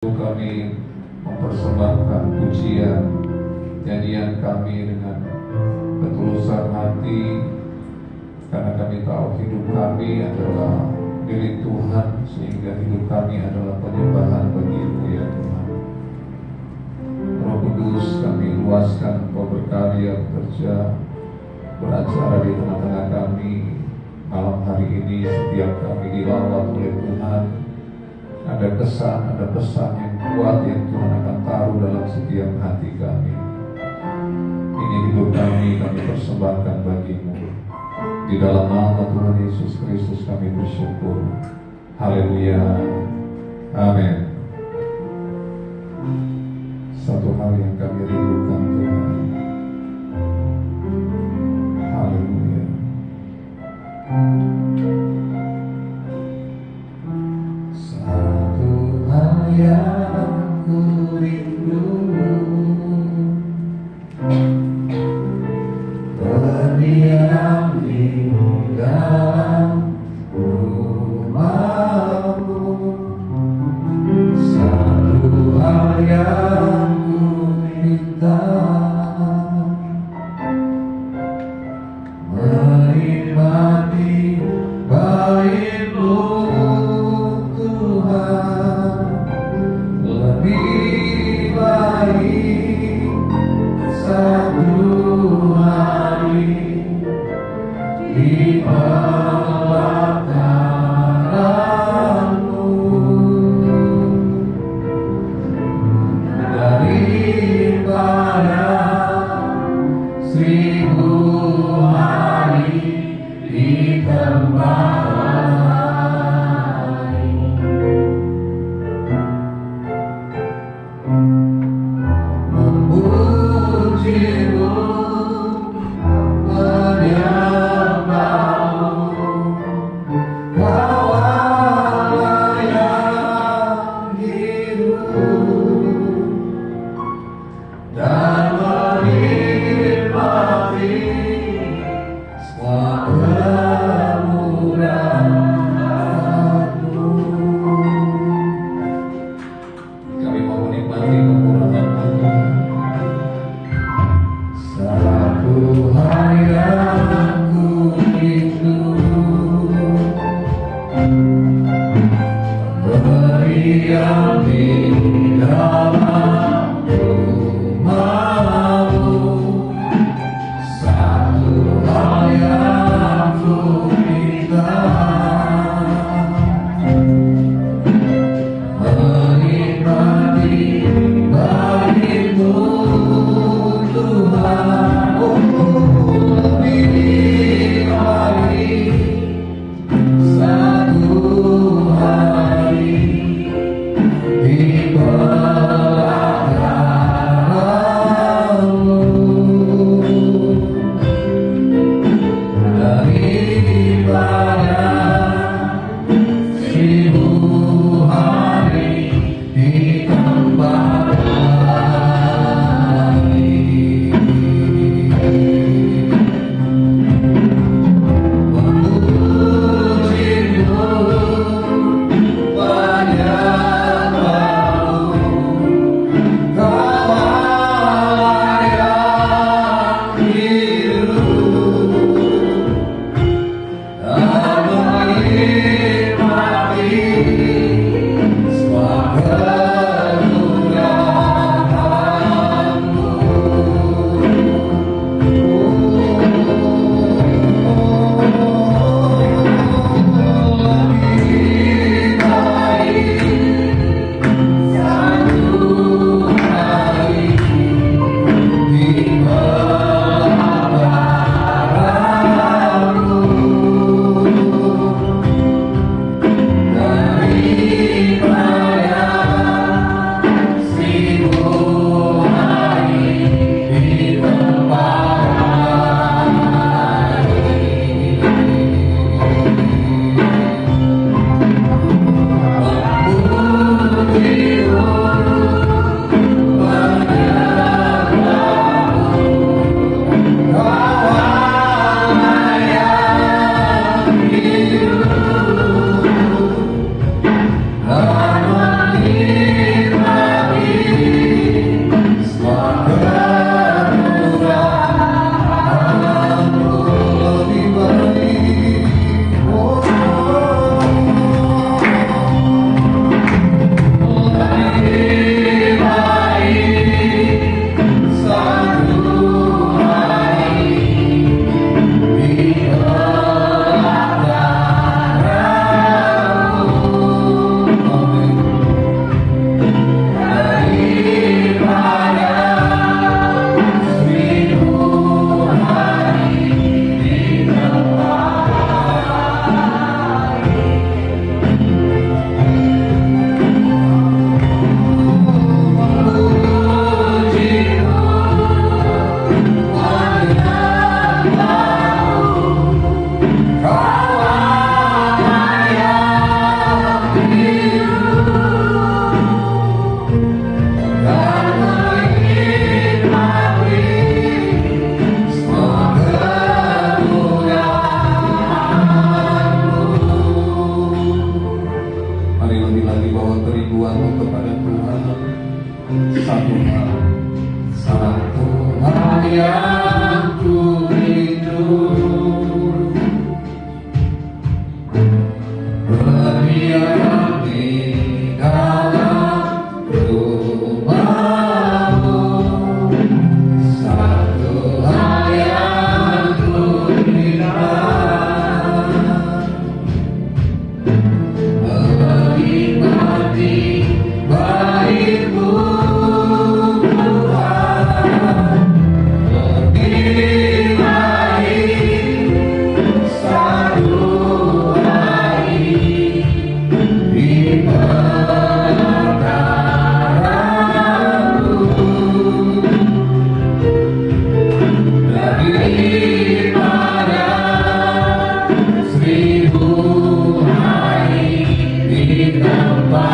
Kami mempersembahkan pujian, nyanyian kami dengan ketulusan hati, karena kami tahu hidup kami adalah milik Tuhan, sehingga hidup kami adalah penyembahan bagi-Mu ya Tuhan. Roh Kudus, kami luaskan Engkau berkarya, bekerja, beracara di tengah-tengah kami malam hari ini. Setiap kami dilawat oleh Tuhan, ada kesan, ada pesan yang kuat yang Tuhan akan taruh dalam setiap hati kami. Ini hidup kami persembahkan bagi-Mu. Di dalam nama Tuhan Yesus Kristus kami bersyukur. Haleluya. Amin. Satu hal yang kami rindukan Tuhan. Haleluya. Satu hal yang ku rindu, berdiam di dalam rumah-Mu. Satu hal yang ku minta, menikmati baik-Mu Tuhan, lebih baik satu hari di pelataran-Mu daripada 1000 hari di tempat lain. Memuji-Mu, menyembah-Mu, Kau Allah yang hidup, dan menikmati semua kemurahan-Mu. Kami mau menikmati kemurahan-Mu. Satu hal yang ku rindu, berdiam di dalam rumah-Mu. Satu hal yang ku minta, menikmati baik-Mu Tuhan, lebih baik satu hari di kepada Tuhan satu hal yang ku rindu, berdiam di dalam rumahmu. Satu hal yang ku rindu, menikmati baik-Mu Tuhan, menilai satu hari di perkara-Mu, daripada 1000 hari di tempat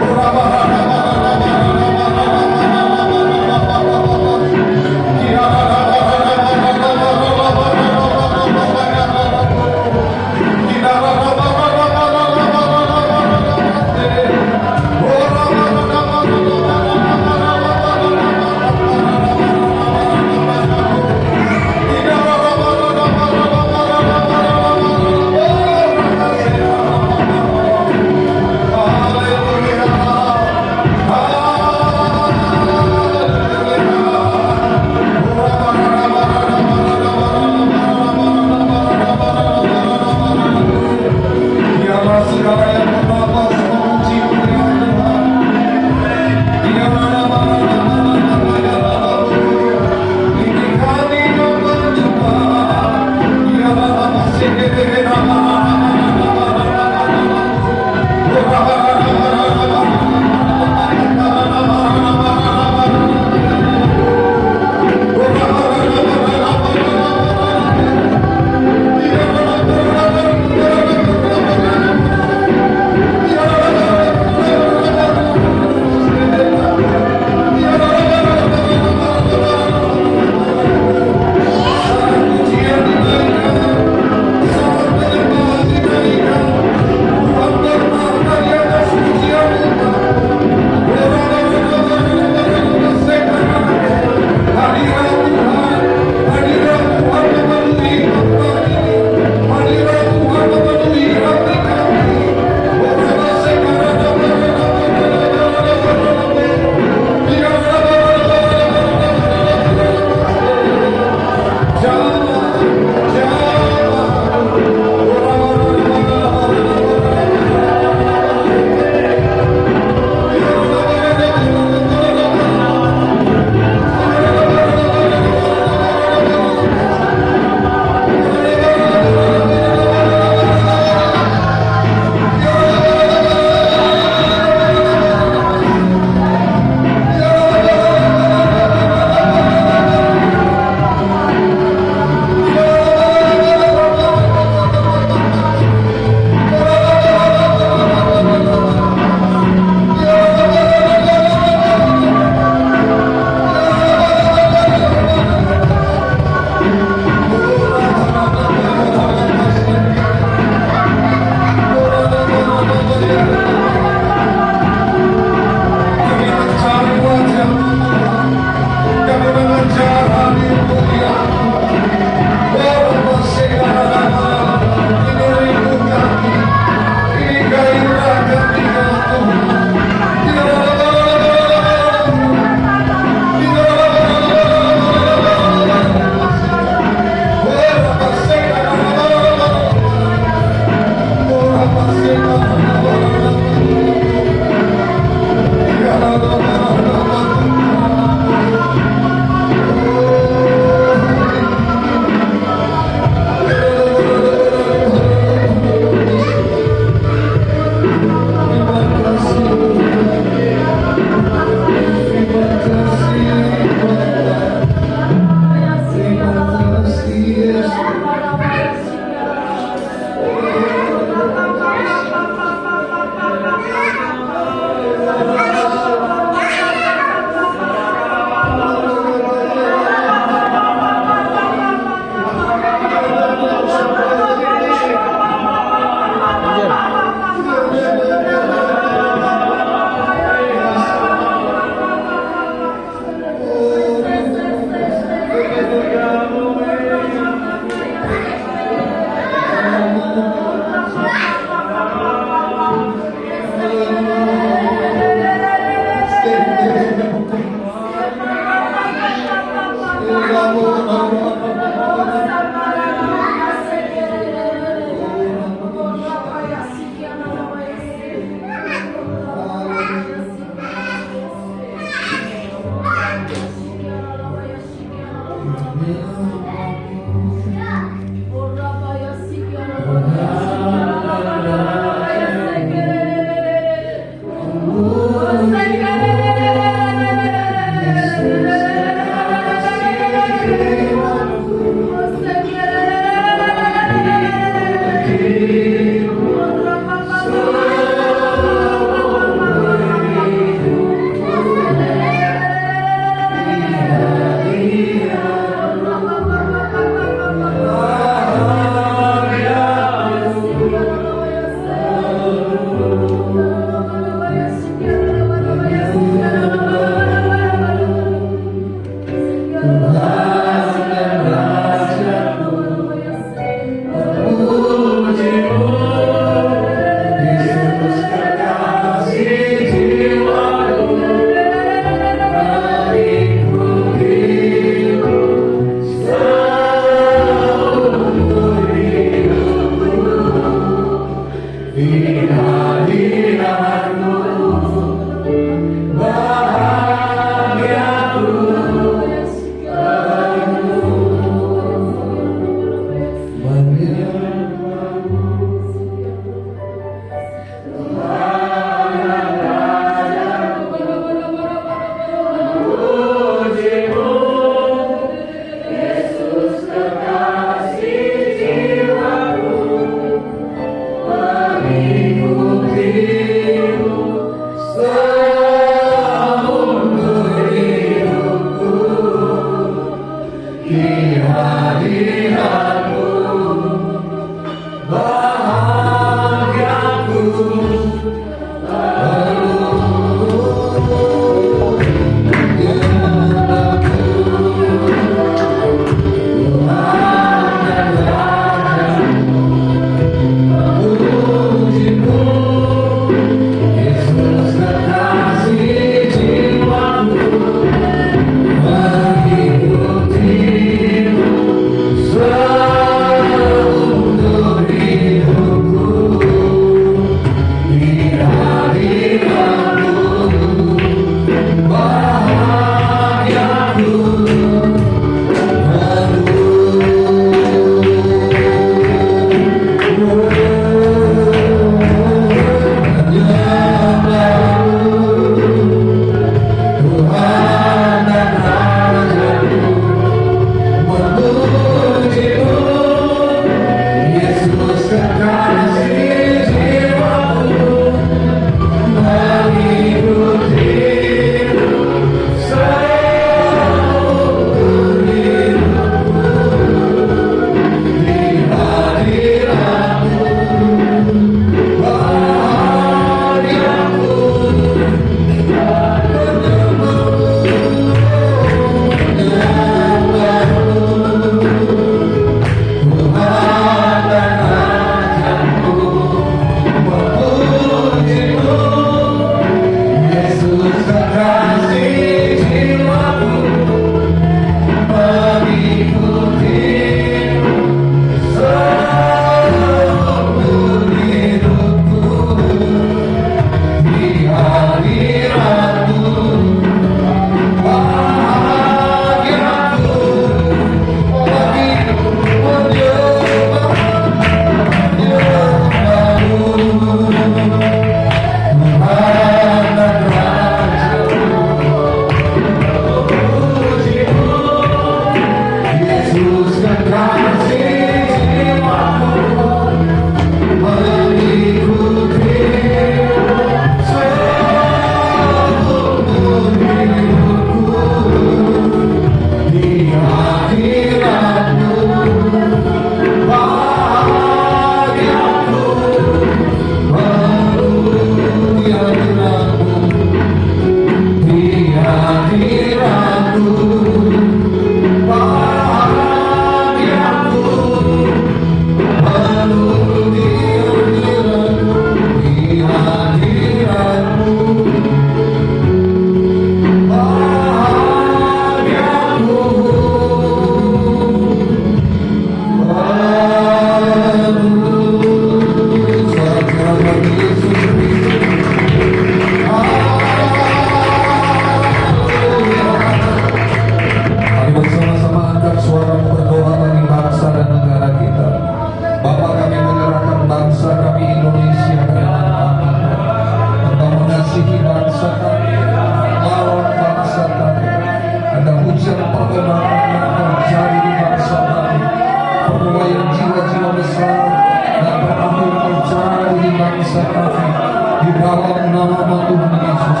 nama Tuhan Yesus.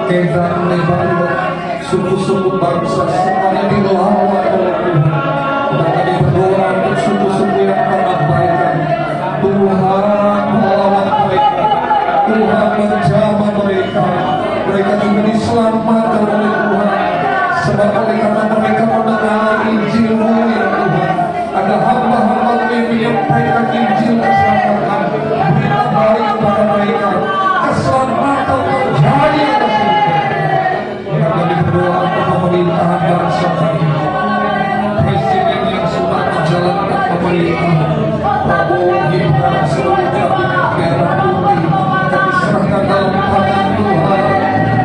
Kedan lebar suku-suku bangsa semuanya dilawan oleh Tuhan. Dan kami berdoa untuk suku-suku yang mengabaikan Tuhan melawan mereka. Tuhan menjamah mereka. Mereka juga diselamatkan oleh Tuhan. Sebab oleh karena mereka mendengar Injil-Mu ya Tuhan. Ada hamba-hamba yang menyampaikan Injil keselamatan. Berita baik kepada mereka. Keselamatan terjadi atas mereka. Maka kami berdoa untuk pemerintahan bangsa kami. Presiden yang sudah menjalankan pemerintahan Prabowo Gibran seluruh kabinet merah putih kami serahkan dalam tangan Tuhan.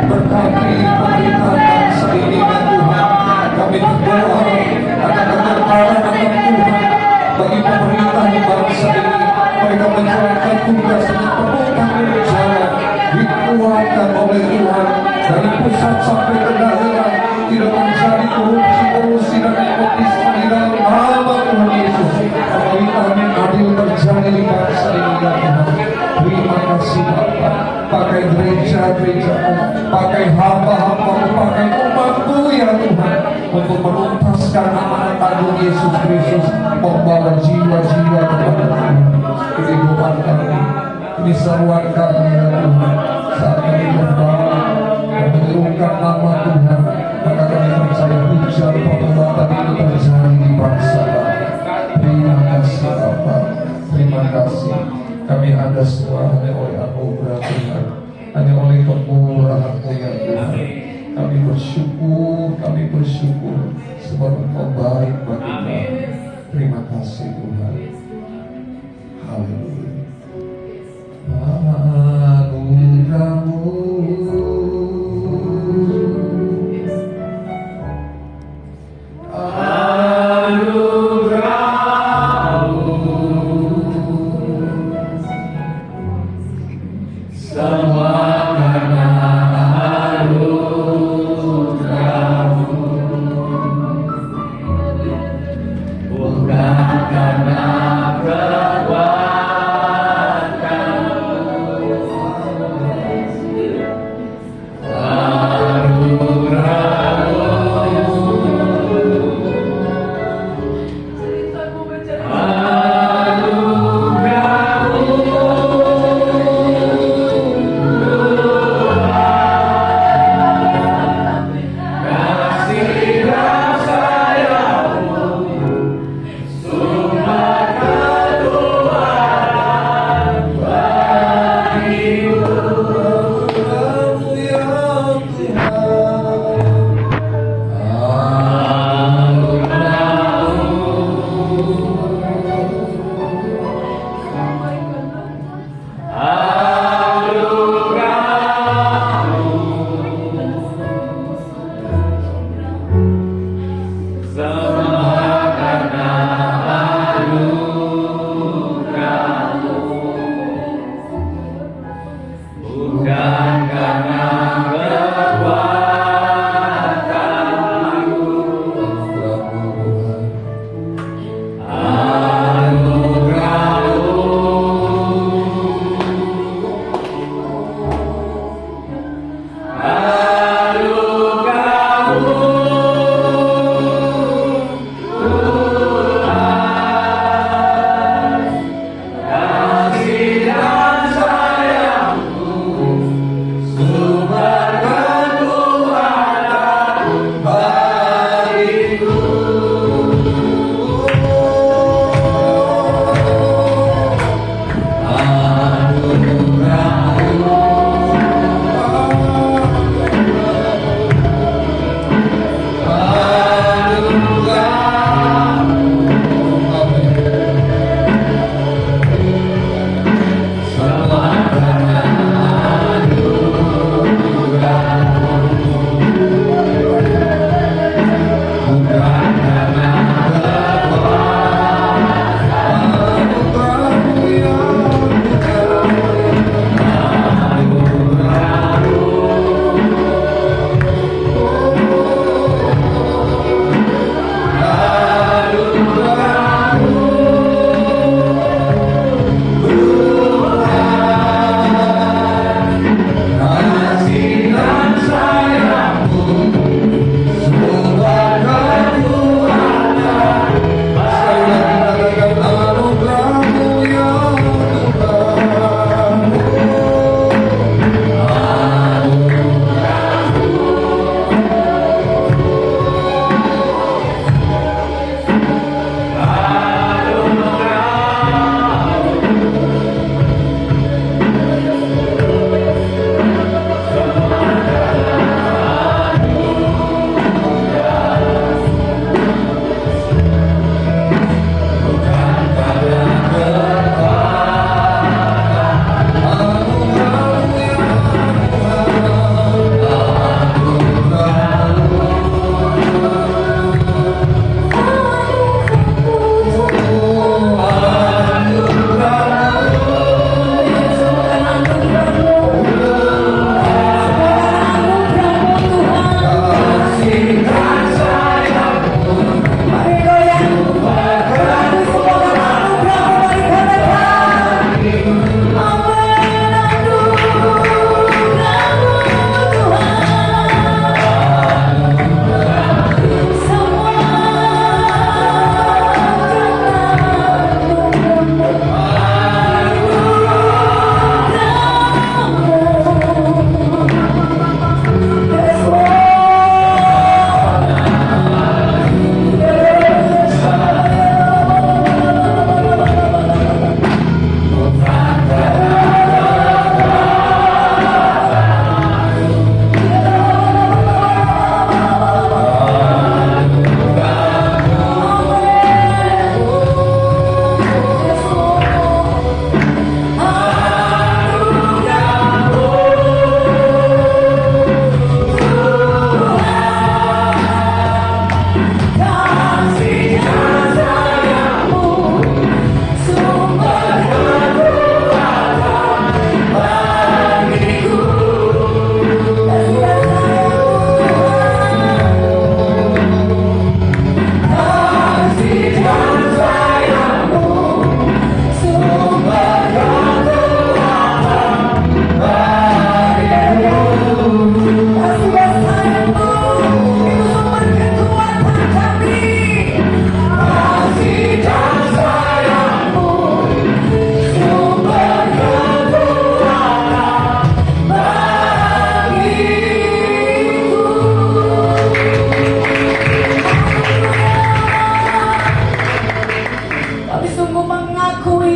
Berkati pemerintahan bangsa ini ya Tuhan. Kami berdoa akan ketertaran akan Tuhan bagi pemerintah di bangsa ini. Mereka menjalankan tugas dengan penuh tanggung jawab, dikuatkan oleh Tuhan dari pusat sampai ke daerah. Tidak terjadi korupsi dan nepotisme di dalam nama Tuhan Yesus. Pemerintahan yang adil terjadi di bangsa ini ya Tuhan. Terima kasih Bapa. Pakai gereja-gereja-Mu, pakai hamba-hamba-Mu, pakai umat-Mu ya Tuhan, untuk menuntaskan amanat agung Yesus Kristus, membawa jiwa-jiwa kepada Tuhan. Ini doa kami, ini seruan kami ya Tuhan. Saat kami berdoa dan menyerukan nama Tuhan, maka kami percaya hujan pengobatan itu terjadi di bangsa kami. Terima kasih Bapa, terima kasih. Kami ada semua hanya oleh anugerah Tuhan, hanya oleh kemurahan-Mu ya Tuhan. Kami bersyukur sebab Engkau baik bagi kami. Terima kasih Tuhan. Haleluya. Anugerah-Mu Anugerah-Mu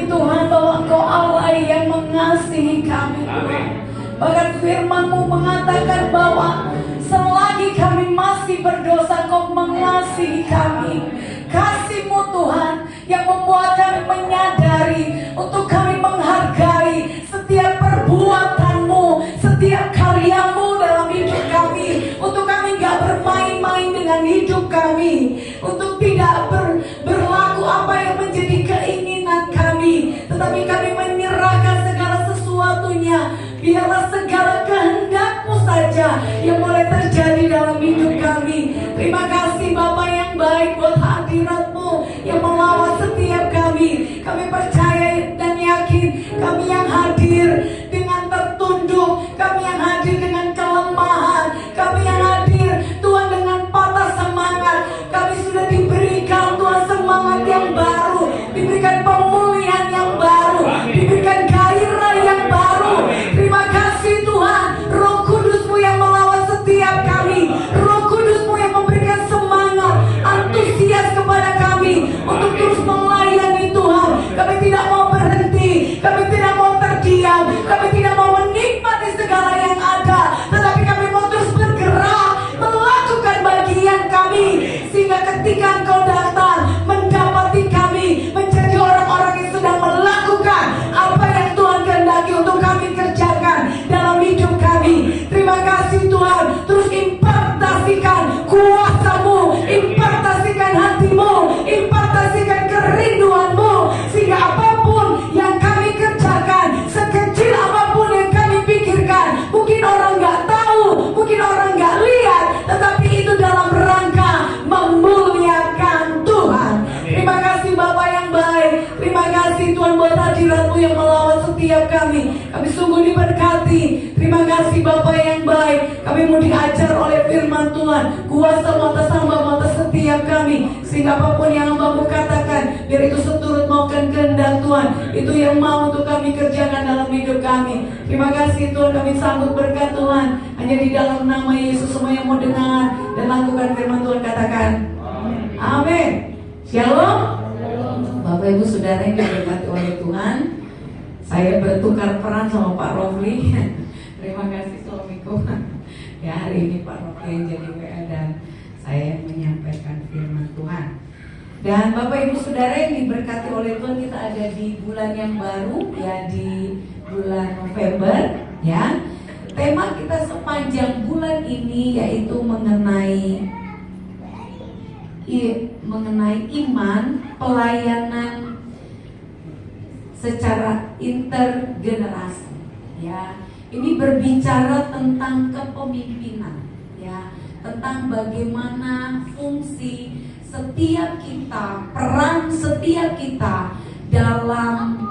kami Tuhan bahwa Engkau Allah yang mengasihi kami Tuhan. Bahkan firman-Mu mengatakan bahwa selagi kami masih berdosa, Engkau mengasihi kami. Kasih-Mu Tuhan yang membuat kami menyadari untuk kami menghargai setiap perbuatan-Mu, setiap karya-Mu dalam hidup kami. Untuk kami gak bermain-main dengan hidup kami, untuk tidak berlaku apa yang menjadi keinginan kami, tetapi kami menyerahkan segala sesuatunya. Biarlah segala kehendak-Mu saja yang boleh terjadi dalam hidup kami. Terima kasih Bapa yang baik buat hadirat-Mu yang melawat setiap kami. Kami percaya dan yakin kami yang hadir dengan tertunduk, kami yang hadir dengan kelemahan, kami yang hadir Tuhan dengan patah semangat. Kami sudah diberikan Tuhan semangat yang baru, diberikan pemulihan yang baru, diberikan gairah yang baru. Terima kasih Tuhan, Roh Kudus-Mu yang melawat setiap kami, Roh Kudus-Mu yang memberikan semangat, antusias kepada kami untuk terus melayani Tuhan. Kami tidak mau berhenti, kami tidak mau terdiam, kami tidak mau menikmati segala yang ada, tetapi kami mau terus bergerak, melakukan bagian kami, sehingga ketika Engkau datang mendapati kami menjadi orang-orang yang sedang melakukan apa yang Tuhan kehendaki untuk kami kerjakan dalam hidup kami. Terima kasih Tuhan, terus impartasikan kuasa-Mu, impartasikan hati-Mu, impartasikan kerinduan-Mu, sehingga apapun yang kami kerjakan, sekecil apapun yang kami pikirkan, mungkin orang gak tahu, mungkin orang gak lihat, tetapi itu dalam rangka memuliakan Tuhan. Terima kasih Bapa yang baik, terima kasih Tuhan buat hadirat-Mu yang melawat setiap kami. Kami sungguh diberkati. Terima kasih Bapa yang baik, kami mau diajar oleh firman Tuhan, kuasa-Mu atas hamba-Mu atas setiap kami, sehingga apapun yang hamba-Mu katakan, biar itu seturut maukan kehendak Tuhan, itu yang mau untuk kami kerjakan dalam hidup kami. Terima kasih Tuhan, kami sambut berkat Tuhan. Hanya di dalam nama Yesus semua yang mau dengar dan lakukan firman Tuhan katakan amin. Shalom. Bapak Ibu Saudara yang diberkati oleh Tuhan, saya bertukar peran sama Pak Rofli. Terima kasih suamiku. Ya, hari ini Pak Rofli yang jadi WA dan saya yang menyampaikan firman Tuhan. Dan Bapak Ibu Saudara yang diberkati oleh Tuhan, kita ada di bulan yang baru, ya, di bulan November, ya. Tema kita sepanjang bulan ini yaitu mengenai iman, pelayanan secara intergenerasi, ya. Ini berbicara tentang kepemimpinan, ya, tentang bagaimana fungsi setiap kita, peran setiap kita dalam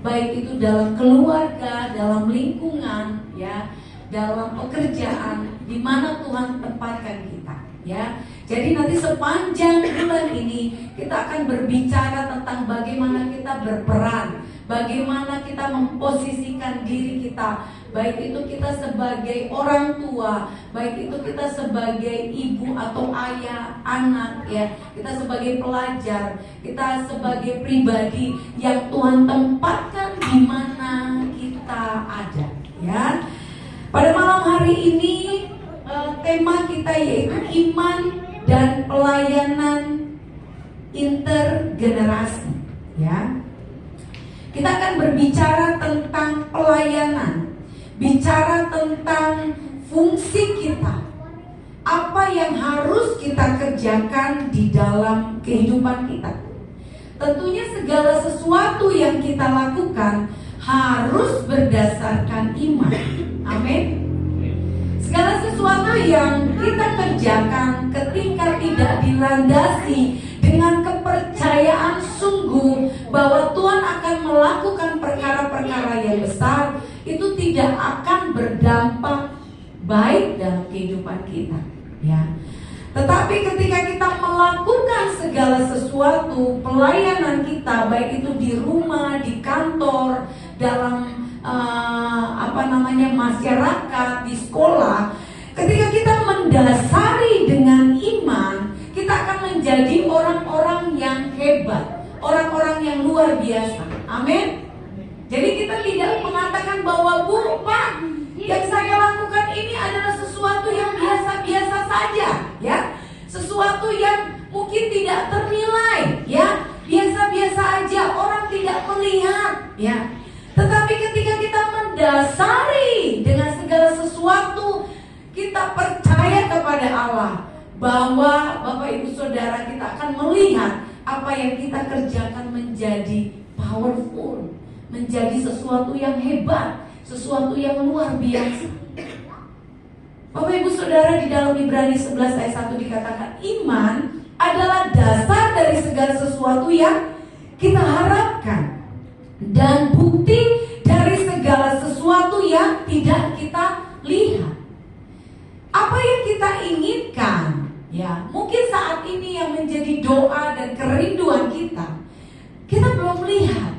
baik itu dalam keluarga, dalam lingkungan, ya, dalam pekerjaan di mana Tuhan tempatkan kita, ya. Jadi nanti sepanjang bulan ini kita akan berbicara tentang bagaimana kita berperan, bagaimana kita memposisikan diri kita, baik itu kita sebagai orang tua, baik itu kita sebagai ibu atau ayah, anak, ya, kita sebagai pelajar, kita sebagai pribadi yang Tuhan tempatkan di mana kita ada, ya. Pada malam hari ini tema kita yaitu iman dan pelayanan intergenerasi, ya. Kita akan berbicara tentang pelayanan, bicara tentang fungsi kita, apa yang harus kita kerjakan di dalam kehidupan kita. Tentunya segala sesuatu yang kita lakukan harus berdasarkan iman. Amin. Segala sesuatu yang kita kerjakan ketika tidak dilandasi dengan kepercayaan sungguh bahwa Tuhan akan melakukan perkara-perkara yang besar, itu tidak akan berdampak baik dalam kehidupan kita, ya. Tetapi ketika kita melakukan segala sesuatu, pelayanan kita, baik itu di rumah, di kantor, dalam masyarakat, di sekolah, ketika kita mendasari dengan iman, kita akan menjadi orang-orang yang hebat, orang-orang yang luar biasa. Amin. Jadi kita tidak mengatakan bahwa Bu, Pak, yang saya lakukan ini adalah sesuatu yang biasa-biasa saja, ya. Sesuatu yang mungkin tidak ternilai, ya. Biasa-biasa aja, orang tidak melihat, ya. Tetapi ketika kita mendasari dengan segala sesuatu, kita percaya kepada Allah bahwa Bapak Ibu Saudara kita akan melihat apa yang kita kerjakan menjadi powerful, menjadi sesuatu yang hebat, sesuatu yang luar biasa. Bapak Ibu Saudara, di dalam Ibrani 11 ayat 1 dikatakan iman adalah dasar dari segala sesuatu yang kita harapkan dan bukti dari segala sesuatu yang tidak kita lihat. Apa yang kita inginkan, ya, mungkin saat ini yang menjadi doa dan kerinduan kita belum lihat,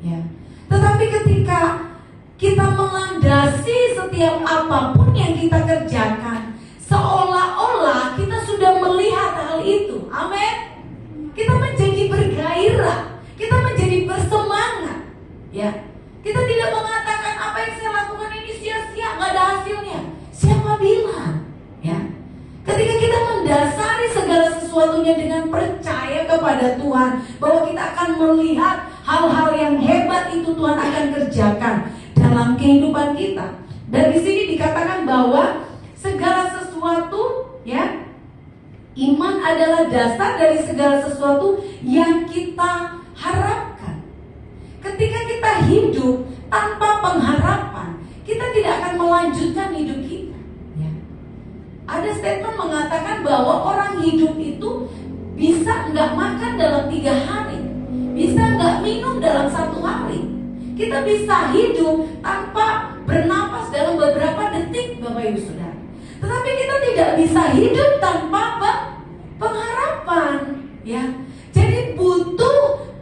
ya. Tetapi ketika kita melandasi setiap apapun yang kita kerjakan, seolah-olah kita sudah melihat hal itu. Amin. Kita menjadi bergairah, kita menjadi bersemangat, ya. Kita tidak mengatakan apa yang saya lakukan ini sia-sia, nggak ada hasilnya. Siapa bilang, ya? Ketika kita mendasari segala sesuatunya dengan percaya kepada Tuhan, bahwa kita akan melihat hal-hal yang hebat itu Tuhan akan kerjakan dalam kehidupan kita. Dan di sini dikatakan bahwa segala sesuatu, ya, iman adalah dasar dari segala sesuatu yang kita harapkan. Ketika kita hidup tanpa pengharapan, kita tidak akan melanjutkan hidup kita. Ada statement mengatakan bahwa orang hidup itu bisa nggak makan dalam 3 hari, bisa nggak minum dalam 1 hari. Kita bisa hidup tanpa bernapas dalam beberapa detik, Bapak Ibu Saudara. Tetapi kita tidak bisa hidup tanpa pengharapan, ya. Jadi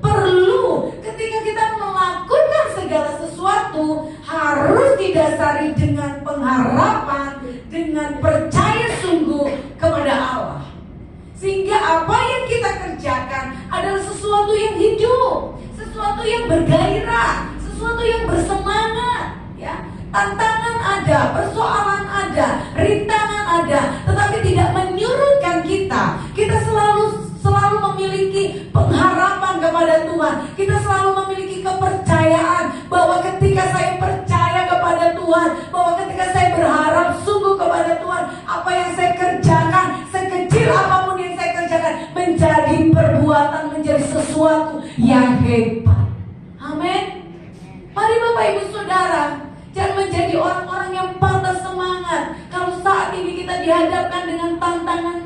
perlu ketika kita melakukan segala sesuatu harus didasari dengan pengharapan, dengan percaya sungguh kepada Allah. Sehingga apa yang kita kerjakan adalah sesuatu yang hidup, sesuatu yang bergairah, sesuatu yang bersemangat, ya. Tantangan ada, persoalan ada, rintangan ada, tetapi tidak menyurutkan kita. Kita selalu memiliki pengharapan kepada Tuhan. Kita selalu memiliki kepercayaan bahwa ketika saya percaya kepada Tuhan, bahwa ketika saya berharap sungguh kepada Tuhan, apa yang saya kerjakan, sekecil apapun yang saya kerjakan, menjadi perbuatan, menjadi sesuatu yang hebat. Amin. Mari Bapak Ibu Saudara, jangan menjadi orang-orang yang patah semangat kalau saat ini kita dihadapkan dengan tantangan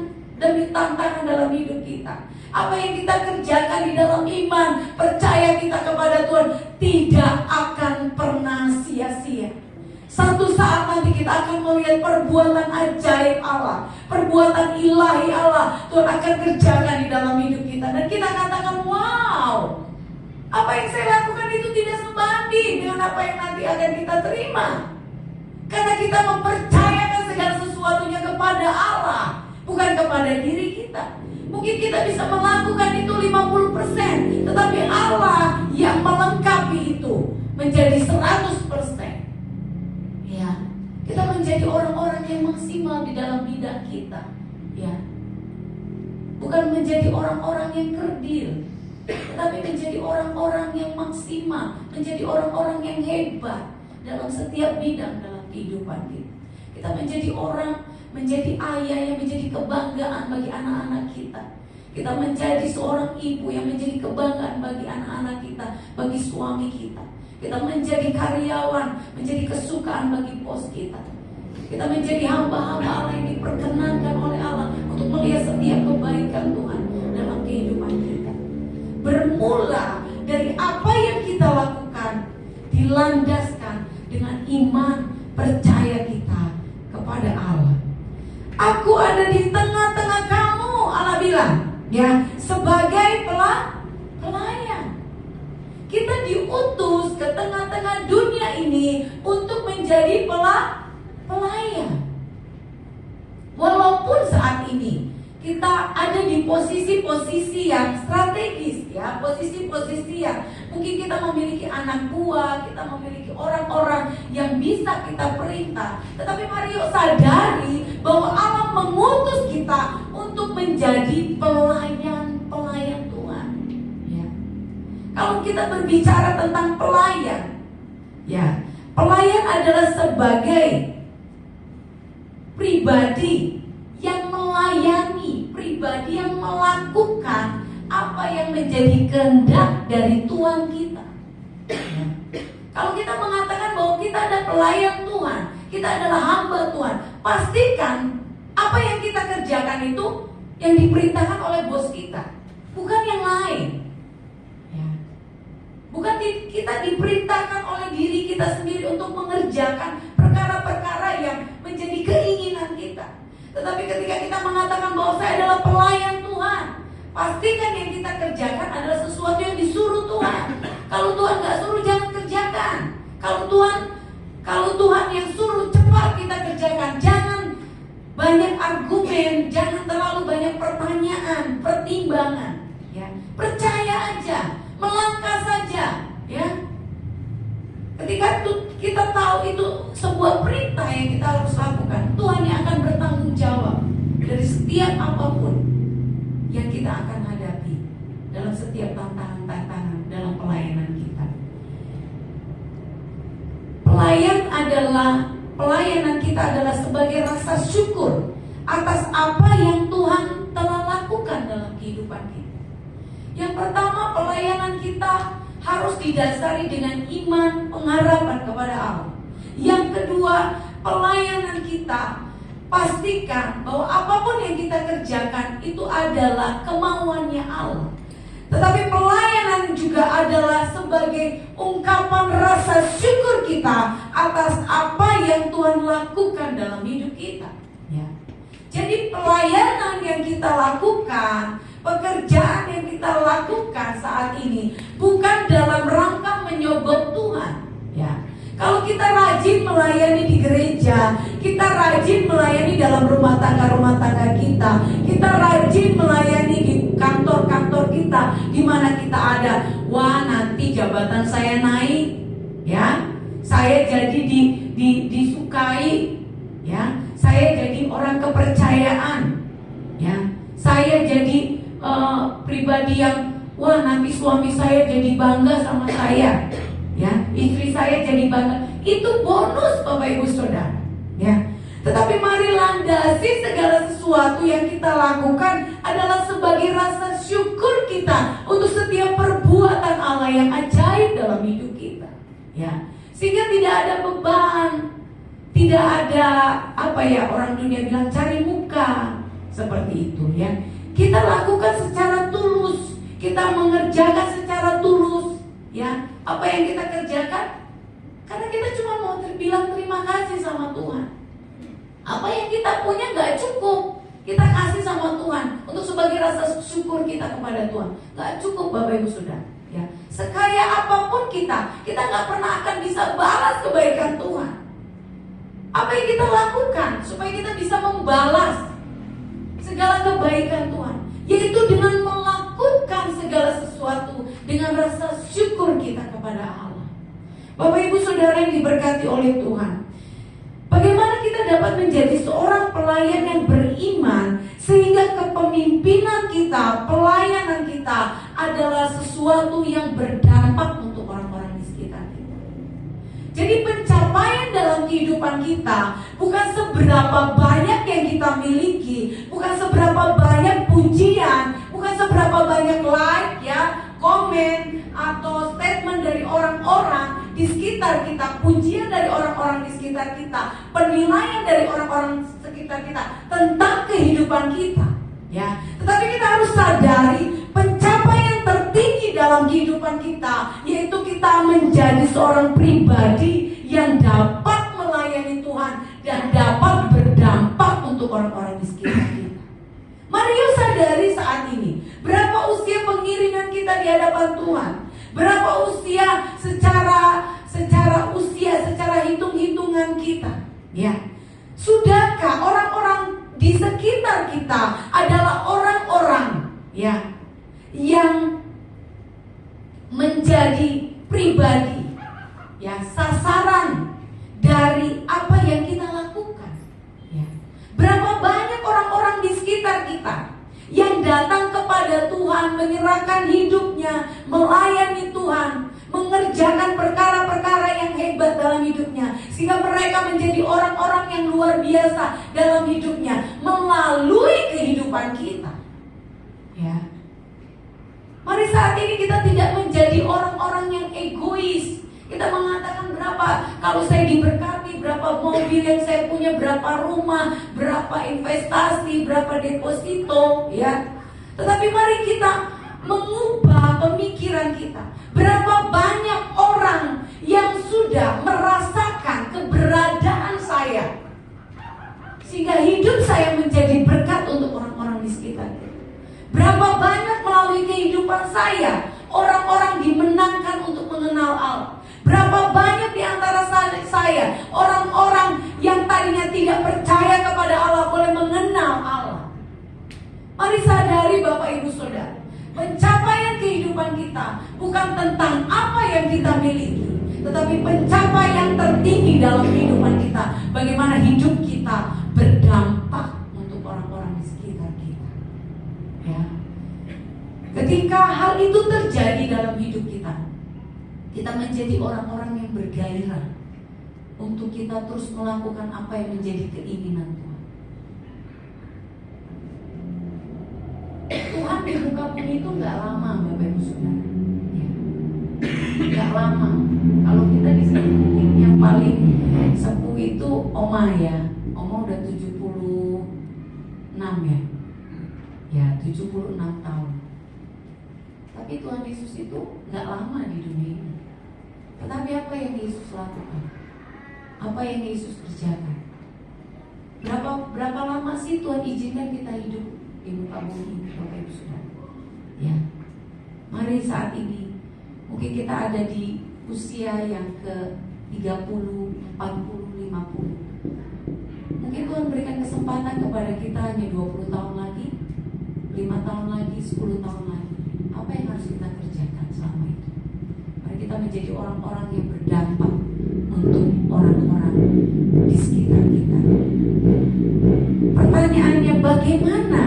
demi tantangan dalam hidup kita. Apa yang kita kerjakan di dalam iman, percaya kita kepada Tuhan, tidak akan pernah sia-sia. Satu saat nanti kita akan melihat perbuatan ajaib Allah, perbuatan ilahi Allah Tuhan akan kerjakan di dalam hidup kita. Dan kita katakan, wow, apa yang saya lakukan itu tidak sebanding dengan apa yang nanti akan kita terima. Karena kita mempercayakan segala sesuatunya kepada Allah, bukan kepada diri kita. Mungkin kita bisa melakukan itu 50%, tetapi Allah yang melengkapi itu menjadi 100%. Ya, kita menjadi orang-orang yang maksimal di dalam bidang kita. Ya, bukan menjadi orang-orang yang kerdil, tetapi menjadi orang-orang yang maksimal, menjadi orang-orang yang hebat dalam setiap bidang dalam kehidupan kita. Kita menjadi orang, menjadi ayah yang menjadi kebanggaan bagi anak-anak kita. Kita menjadi seorang ibu yang menjadi kebanggaan bagi anak-anak kita, bagi suami kita. Kita menjadi karyawan, menjadi kesukaan bagi bos kita. Kita menjadi hamba-hamba Allah yang diperkenankan oleh Allah untuk melihat setiap kebaikan Tuhan dalam kehidupan kita. Bermula dari apa yang kita lakukan, dilandaskan dengan iman, percaya kita kepada Allah. Aku ada di tengah-tengah kamu, Allah bilang, ya, sebagai pelayan. Kita diutus ke tengah-tengah dunia ini untuk menjadi pelayan. Walaupun saat ini kita ada di posisi-posisi yang strategis, ya, posisi-posisi yang mungkin kita memiliki anak buah, kita memiliki orang-orang yang bisa kita perintah. Tetapi mari yuk sadari bahwa Allah mengutus kita untuk menjadi pelayan Tuhan. Ya. Kalau kita berbicara tentang pelayan, ya, pelayan adalah sebagai pribadi yang melayani, pribadi yang melakukan apa yang menjadi kehendak dari Tuhan kita. Kalau kita mengatakan bahwa kita ada pelayan Tuhan, kita adalah hamba Tuhan, pastikan apa yang kita kerjakan itu yang diperintahkan oleh bos kita, bukan yang lain. Bukan kita diperintahkan oleh diri kita sendiri untuk mengerjakan perkara-perkara yang menjadi keinginan kita. Tetapi ketika kita mengatakan bahwa saya adalah pelayan Tuhan, pastikan yang kita kerjakan adalah sesuatu yang disuruh Tuhan. Kalau Tuhan gak suruh, jangan kerjakan. Kalau Tuhan yang suruh, cepat kita kerjakan. Jangan banyak argumen, jangan terlalu banyak pertanyaan, pertimbangan. Ya, percaya aja, melangkah saja. Ya, ketika kita tahu itu sebuah perintah yang kita harus lakukan, Tuhan yang akan bertanggung jawab dari setiap apapun yang kita akan hadapi dalam setiap tantangan-tantangan dalam pelayanan kita. Pelayanan kita adalah sebagai rasa syukur atas apa yang Tuhan telah lakukan dalam kehidupan kita. Yang pertama, pelayanan kita harus didasari dengan iman, pengharapan kepada Allah. Yang kedua, pelayanan kita pastikan bahwa apapun yang kita kerjakan itu adalah kemauannya Allah. Tetapi pelayanan juga adalah sebagai ungkapan rasa syukur kita atas apa yang Tuhan lakukan dalam hidup kita. Ya. Jadi pelayanan yang kita lakukan, pekerjaan yang kita lakukan saat ini bukan dalam rangka menyogok Tuhan. Ya. Kalau kita rajin melayani di gereja, kita rajin melayani dalam rumah tangga kita, kita rajin melayani di kantor-kantor kita, di mana kita ada, wah nanti jabatan saya naik, ya, saya jadi disukai, ya, saya jadi orang kepercayaan, ya, saya jadi pribadi yang, wah nanti suami saya jadi bangga sama saya, ya, istri saya jadi bangga. Itu bonus Bapak Ibu Saudara, ya. Tetapi mari landasi segala sesuatu yang kita lakukan adalah sebagai rasa syukur kita untuk setiap perbuatan Allah yang ajaib dalam hidup kita, ya. Sehingga tidak ada beban, tidak ada orang dunia bilang cari muka seperti itu, ya. Kita lakukan secara tulus, kita mengerjakan secara tulus, ya. Apa yang kita kerjakan karena kita cuma mau bilang terima kasih sama Tuhan. Apa yang kita punya gak cukup kita kasih sama Tuhan untuk sebagai rasa syukur kita kepada Tuhan. Gak cukup Bapak Ibu Saudara, ya. Sekaya apapun kita gak pernah akan bisa balas kebaikan Tuhan. Apa yang kita lakukan supaya kita bisa membalas segala kebaikan Tuhan, yaitu dengan melakukan segala sesuatu dengan rasa syukur kita kepada Allah. Bapak Ibu Saudara yang diberkati oleh Tuhan, bagaimana kita dapat menjadi seorang pelayan yang beriman sehingga kepemimpinan kita, pelayanan kita adalah sesuatu yang berdampak untuk orang-orang di sekitar kita. Jadi pencapaian dalam kehidupan kita bukan seberapa banyak yang kita miliki, bukan seberapa banyak pujian, bukan seberapa banyak like, ya, komen atau statement dari orang-orang di sekitar kita, pujian dari orang-orang di sekitar kita, penilaian dari orang-orang sekitar kita tentang kehidupan kita, ya. Tetapi kita harus sadari pencapaian tertinggi dalam kehidupan kita, yaitu kita menjadi seorang pribadi yang dapat melayani Tuhan dan dapat berdampak untuk orang-orang di sekitar kita. Mari yuk sadari saat ini, berapa usia pengiringan kita di hadapan Tuhan? Berapa usia secara hitung-hitungan kita, ya. Sudahkah orang-orang di sekitar kita adalah menjadi pribadi, ya, sasaran dari apa yang kita lakukan. Ya. Berapa banyak orang-orang di sekitar kita yang datang kepada Tuhan, menyerahkan hidupnya, melayani Tuhan, mengerjakan perkara-perkara yang hebat dalam hidupnya, sehingga mereka menjadi orang-orang yang luar biasa dalam hidupnya melalui kehidupan kita. Ya. Mari saat ini kita tidak menjadi orang-orang yang egois. Kita mengatakan berapa kalau saya diberkati, berapa mobil yang saya punya, berapa rumah, berapa investasi, berapa deposito, ya. Tetapi mari kita mengubah pemikiran kita. Berapa banyak orang yang sudah merasakan keberadaan saya, sehingga hidup saya menjadi berkat untuk orang-orang di sekitar. Berapa banyak melalui kehidupan saya orang-orang dimenangkan untuk mengenal Allah. Berapa banyak di antara saya orang-orang yang tadinya tidak percaya kepada Allah boleh mengenal Allah. Mari sadari Bapak Ibu Saudara, pencapaian kehidupan kita bukan tentang apa yang kita miliki, tetapi pencapaian tertinggi dalam kehidupan kita, bagaimana hidup kita berdampak untuk orang-orang di sekitar kita. Ya. Ketika hal itu terjadi dalam hidup kita menjadi orang-orang yang bergairah untuk kita terus melakukan apa yang menjadi keinginan Tuhan. Tuhan di muka bumi itu gak lama, Bapak Ibu Saudara. Ya. Gak lama. Kalau kita di sini mungkin yang paling sepuh itu Oma, ya. Oma udah 76 ya. Ya, 76 tahun. Tapi Tuhan Yesus itu gak lama di dunia ini. Tetapi apa yang Yesus lakukan? Apa yang Yesus kerjakan? Berapa lama sih Tuhan izinkan kita hidup di muka bumi ini, Bapak Ibu Saudara? Ya. Mari saat ini mungkin kita ada di usia yang ke 30, 40, 50. Mungkin Tuhan berikan kesempatan kepada kita hanya 20 tahun lagi, 5 tahun lagi, 10 tahun lagi. Apa yang harus kita kerjakan selama itu? Mari kita menjadi orang-orang yang berdampak untuk orang-orang di sekitar kita. Pertanyaannya, bagaimana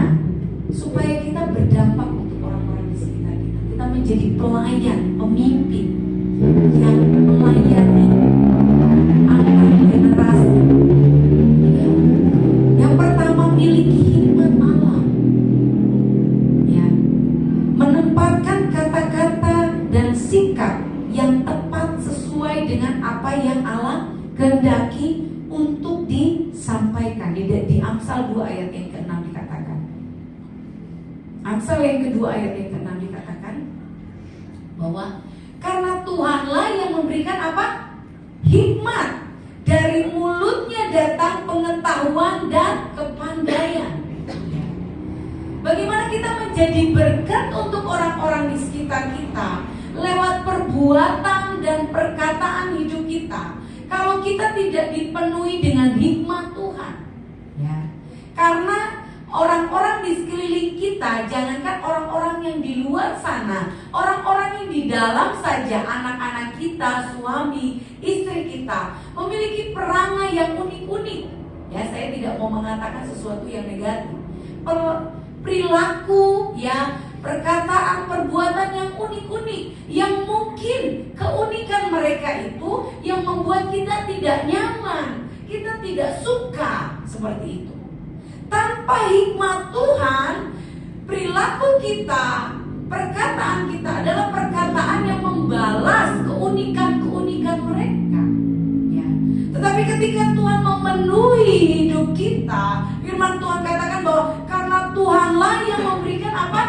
supaya kita berdampak untuk orang-orang di sekitar kita? Kita menjadi pelayan, pemimpin yang melayani antar generasi. Yang pertama, miliki hikmat Allah. Ya. Menempatkan kata-kata dan sikap yang tepat sesuai dengan apa yang Allah kehendaki untuk disampaikan. Di Amsal 2 ayat yang ke-6 dikatakan. Amsal yang kedua ayat yang ke-6 dikatakan bahwa karena Tuhanlah yang memberikan apa? Hikmat. Dari mulutnya datang pengetahuan dan kepandaian. Bagaimana kita menjadi berkat untuk orang-orang di sekitar kita lewat perbuatan dan perkataan hidup kita, kalau kita tidak dipenuhi dengan hikmat Tuhan. Ya. Karena orang-orang di sekeliling kita, jangankan orang-orang yang di luar sana, orang-orang yang di dalam saja, anak-anak kita, suami, istri kita, memiliki perangai yang unik-unik. Ya, saya tidak mau mengatakan sesuatu yang negatif. Perilaku, ya, perkataan, perbuatan yang unik-unik, yang mungkin keunikan mereka itu yang membuat kita tidak nyaman, kita tidak suka seperti itu. Tanpa hikmat Tuhan, perilaku kita, perkataan kita adalah perkataan yang membalas keunikan-keunikan mereka. Ya. Tetapi ketika Tuhan memenuhi hidup kita, firman Tuhan katakan bahwa karena Tuhanlah yang memberikan apa?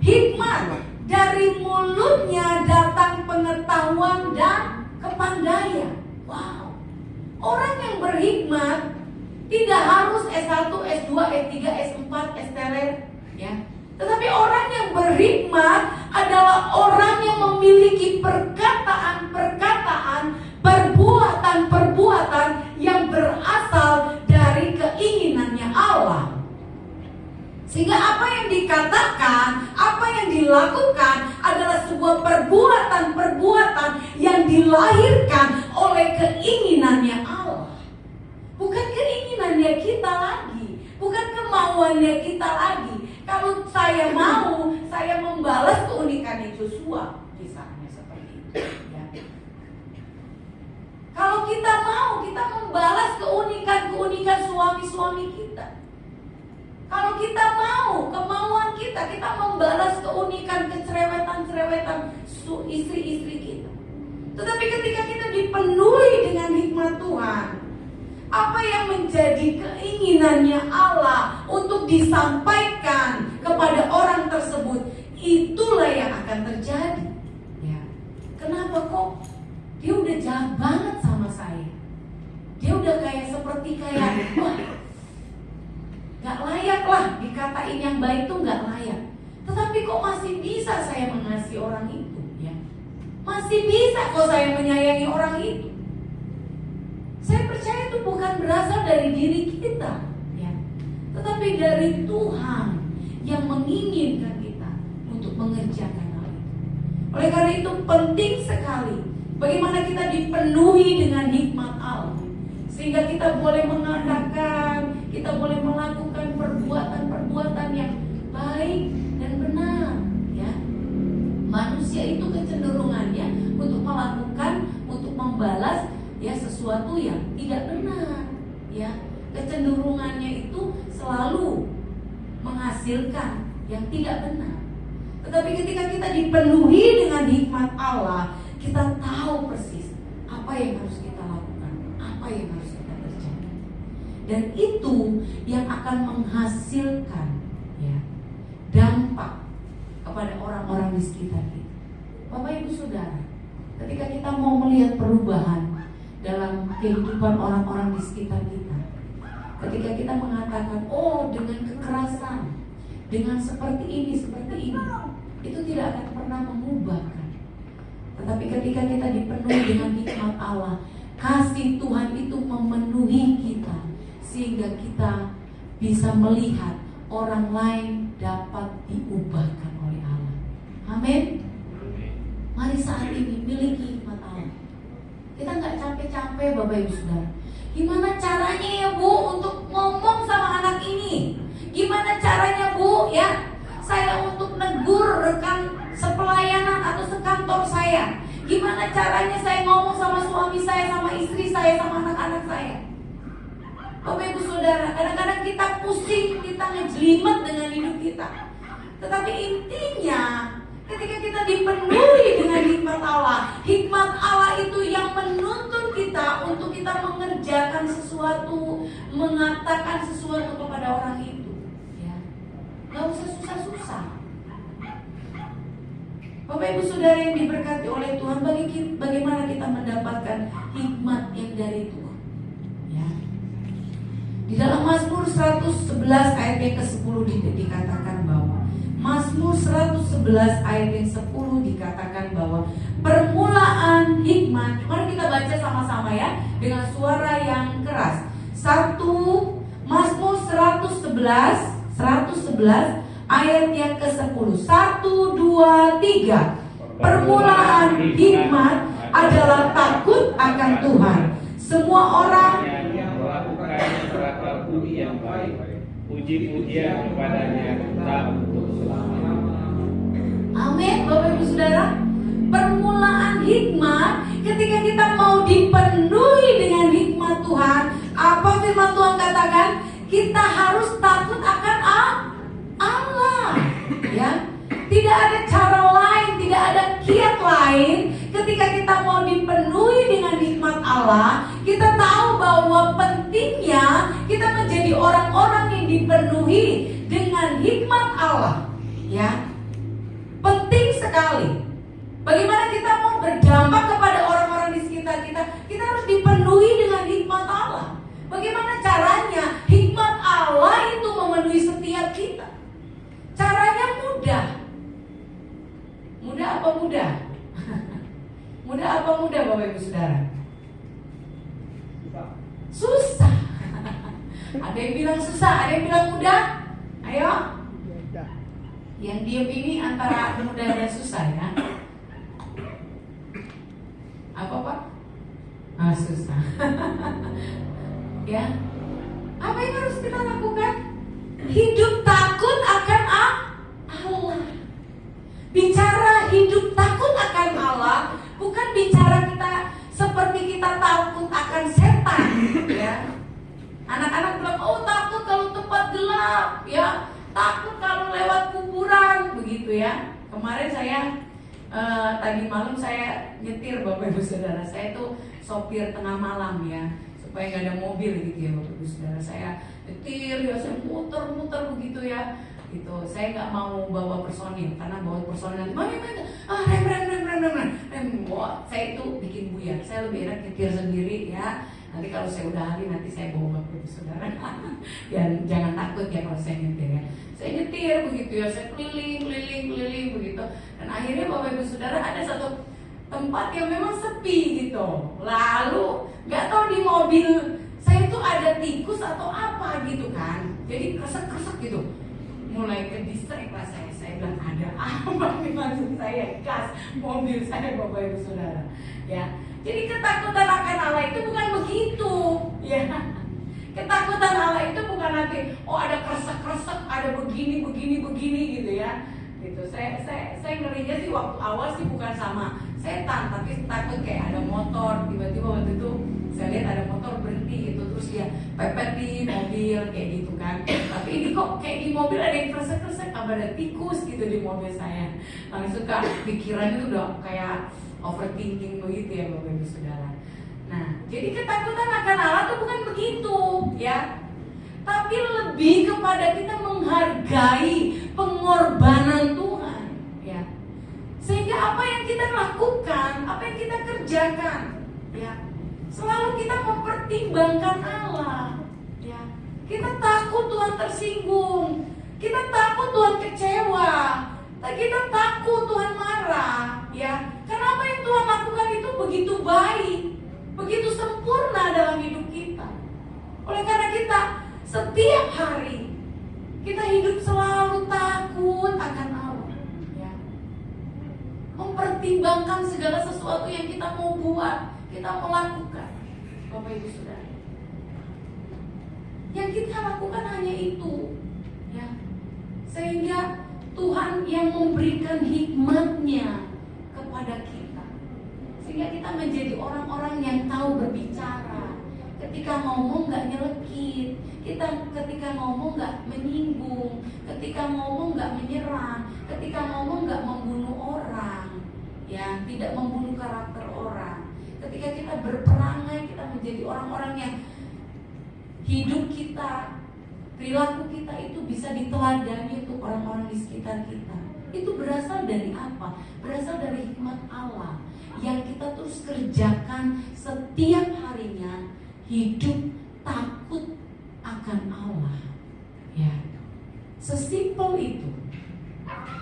Hikmat. Dari mulutnya datang pengetahuan dan kepandaian. Wow. Orang yang berhikmat tidak harus S1, S2, S3, S4, S-teler, ya. Tetapi orang yang berhikmat adalah orang yang memiliki perkataan-perkataan, perbuatan-perbuatan yang berasal dari keinginannya Allah. Sehingga apa yang dikatakan, apa yang dilakukan adalah sebuah perbuatan-perbuatan yang dilahirkan oleh keinginannya Allah. Bukan keinginannya kita lagi, bukan kemauannya kita lagi. Kalau saya mau, saya membalas keunikannya Joshua, misalnya seperti itu. Ya. Kalau kita mau, kita membalas keunikan suami-suami kita. Kalau kita mau, kemauan kita membalas keunikan kecerewetan istri-istri kita. Tetapi ketika kita dipenuhi dengan hikmat Tuhan, apa yang menjadi keinginannya Allah untuk disampaikan kepada orang tersebut, itulah yang akan terjadi. Ya. Kenapa kok dia udah jahat banget sama saya? Dia udah seperti wah, gak layak lah, dikatain yang baik tuh gak layak. Tetapi kok masih bisa saya mengasihi orang itu, ya? Masih bisa kok saya menyayangi orang itu. Saya percaya itu bukan berasal dari diri kita, ya, tetapi dari Tuhan yang menginginkan kita untuk mengerjakan hal itu. Oleh karena itu penting sekali bagaimana kita dipenuhi dengan hikmat Allah, sehingga kita boleh mengatakan, kita boleh melakukan perbuatan-perbuatan yang baik dan benar, ya. Manusia itu kecenderungannya untuk melakukan, untuk membalas, ya, sesuatu yang tidak benar, ya. Kecenderungannya itu selalu menghasilkan yang tidak benar. Tetapi ketika kita dipenuhi dengan hikmat Allah, kita tahu persis apa yang harus kita lakukan, apa yang harus kita kerjakan. Dan itu yang akan menghasilkan, ya, dampak kepada orang-orang di sekitar kita. Bapak Ibu Saudara, ketika kita mau melihat perubahan dalam kehidupan orang-orang di sekitar kita, ketika kita mengatakan, oh, dengan kekerasan, dengan seperti ini, itu tidak akan pernah mengubahkan. Tetapi ketika kita dipenuhi dengan hikmat Allah, kasih Tuhan itu memenuhi kita, sehingga kita bisa melihat orang lain dapat diubahkan oleh Allah. Amin. Mari saat ini miliki hikmat Allah. Kita nggak capek-capek, Bapak Ibu Saudara. Gimana caranya ya Bu untuk ngomong sama anak ini? Gimana caranya Bu, ya, saya untuk negur rekan sepelayanan atau sekantor saya? Gimana caranya saya ngomong sama suami saya, sama istri saya, sama anak-anak saya? Bapak Ibu Saudara, kadang-kadang kita pusing, kita ngejelimet dengan hidup kita. Tetapi intinya, ketika kita dipenuhi dengan hikmat Allah itu yang menuntun kita untuk kita mengerjakan sesuatu, mengatakan sesuatu kepada orang itu, ya. Gak usah susah-susah. Bapak Ibu Saudara yang diberkati oleh Tuhan, bagaimana kita mendapatkan hikmat yang dari Tuhan, ya. Di dalam Mazmur 111 ayat yang ke-10 dikatakan bahwa Mazmur 111 ayat yang 10 dikatakan bahwa permulaan hikmat. Mari kita baca sama-sama ya, dengan suara yang keras. Mazmur 111 ayat yang ke-10. 1, 2, 3. Permulaan hikmat adalah takut akan Tuhan. Semua orang yang melakukan serata budi yang baik, puji-pujian kepadanya tak untuk selama-lamanya. Amin, Bapak Ibu Saudara. Permulaan hikmat, ketika kita mau dipenuhi dengan hikmat Tuhan, apa firman Tuhan katakan? Kita harus takut akan Allah, ya. Tidak ada cara lain, tidak ada kiat lain. Ketika kita mau dipenuhi dengan hikmat Allah, kita tahu bahwa pentingnya kita menjadi orang-orang yang dipenuhi dengan hikmat Allah, ya. Penting sekali. Bagaimana kita mau berdampak kepada orang-orang di sekitar kita? Kita harus dipenuhi dengan hikmat Allah. Bagaimana caranya? Hikmat Allah itu memenuhi setiap kita. Caranya mudah. Mudah apa mudah? Mudah apa mudah, Bapak Ibu Saudara? Susah. Ada yang bilang susah, ada yang bilang mudah. Ayo. Yang diem ini antara mudah dan susah ya. Apa Pak? Susah. Ya. Apa yang harus kita lakukan? Hidup takut akan Allah. Bicara hidup takut akan Allah bukan bicara kita seperti kita takut akan setan, ya. Anak-anak bilang, oh takut kalau tempat gelap, ya. Takut kalau lewat kuburan, begitu ya. Kemarin saya tadi malam saya nyetir Bapak Ibu Saudara. Saya itu sopir tengah malam ya, supaya nggak ada mobil gitu ya Bapak Ibu Saudara. Saya nyetir ya, saya muter-muter begitu ya. Gitu. Saya nggak mau bawa personil karena bawa personil nanti rem. Wah, saya itu bikin buyar. Saya lebih enak nyetir sendiri ya. Nanti kalau saya udah ahli nanti saya bawa Bapak Ibu Saudara. Dan jangan takut ya kalau saya nyetir ya. Saya nyetir begitu ya, saya keliling begitu. Dan akhirnya Bapak Ibu Saudara ada satu tempat yang memang sepi gitu. Lalu nggak tahu di mobil saya itu ada tikus atau apa gitu kan. Jadi kresek-kresek gitu. Mulai ke distract lah saya bilang ada apa nih, maksud saya gas mobil saya Bapak Ibu Saudara ya. Jadi ketakutan akan Allah itu bukan begitu ya. Ketakutan Allah itu bukan nanti oh ada kresek-kresek, ada begini gitu ya. Gitu. Saya ngerinya sih waktu awal sih bukan sama setan, tapi takut kayak ada motor tiba-tiba waktu itu saya lihat ada motor berhenti gitu, terus dia pepet di mobil kayak gitu kan. Tapi ini kok kayak di mobil ada yang kresek-kresek, ada tikus gitu di mobil saya. Langsung kan pikiran itu udah kayak overthinking begitu ya Bapak Ibu Saudara. Nah, jadi ketakutan akan Allah itu bukan begitu ya. Tapi lebih kepada kita menghargai pengorbanan Tuhan ya. Sehingga apa yang kita lakukan, apa yang kita kerjakan ya, selalu kita mempertimbangkan Allah ya. Kita takut Tuhan tersinggung, kita takut Tuhan kecewa, kita takut Tuhan marah ya. Karena apa yang Tuhan lakukan itu begitu baik, begitu sempurna dalam hidup kita. Oleh karena kita setiap hari kita hidup selalu takut akan Allah ya. Mempertimbangkan segala sesuatu yang kita mau buat, kita mau lakukan Bapak Ibu Saudara. Yang kita lakukan hanya itu ya. Sehingga Tuhan yang memberikan hikmatnya kepada kita, sehingga kita menjadi orang-orang yang tahu berbicara. Ketika ngomong gak nyelekit, kita ketika ngomong gak menyinggung, ketika ngomong gak menyerang, ketika ngomong gak membunuh orang ya, tidak membunuh karakter orang. Ketika kita berperangai, kita menjadi orang-orang yang hidup kita, perilaku kita itu bisa diteladani untuk orang-orang di sekitar kita. Itu berasal dari apa? Berasal dari hikmat Allah yang kita terus kerjakan setiap harinya. Hidup takut akan Allah ya. Sesimpel itu.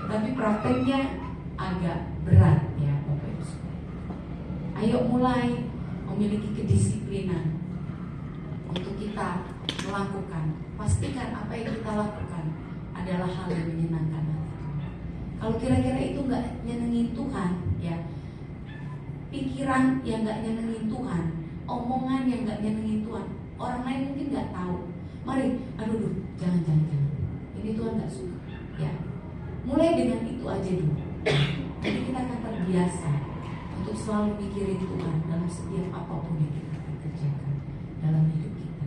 Tapi prakteknya agak berat ya Bapak Ibu. Ayo mulai memiliki kedisiplinan untuk kita melakukan. Pastikan apa yang kita lakukan adalah hal yang menyenangkan hati. Kalau kira-kira itu nggak nyenengin Tuhan ya, pikiran yang nggak nyenengin Tuhan, omongan yang nggak nyenengin Tuhan, orang lain mungkin nggak tahu. Mari, aduh, jangan. Ini Tuhan nggak suka ya. Mulai dengan itu aja dulu. Jadi kita akan terbiasa untuk selalu mikirin Tuhan dalam setiap apapun yang kita akan kerjakan dalam hidup kita.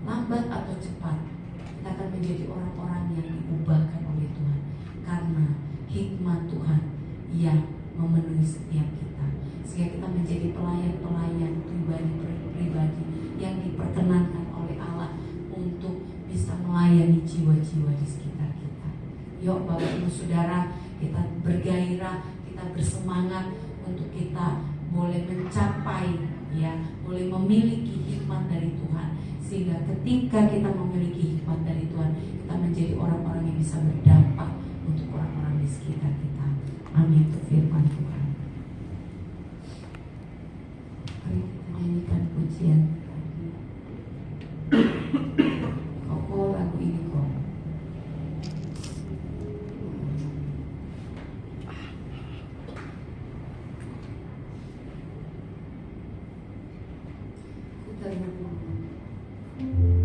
Lambat atau cepat, kita akan menjadi orang-orang yang diubahkan oleh Tuhan karena hikmat Tuhan yang memenuhi setiap kita. Sehingga kita menjadi pelayan-pelayan pribadi yang diperkenankan oleh Allah untuk bisa melayani jiwa-jiwa di sekitar kita. Yuk Bapak Ibu Saudara, kita bergairah, kita bersemangat untuk kita boleh mencapai ya, boleh memiliki hikmat dari Tuhan. Sehingga ketika kita memiliki hikmat dari Tuhan, kita menjadi orang-orang yang bisa berdampak untuk orang-orang di sekitar kita. Amin. Untuk firman Tuhan. Mari kita nyanyikan pujian. Koko lagu ini kok. Tuhan.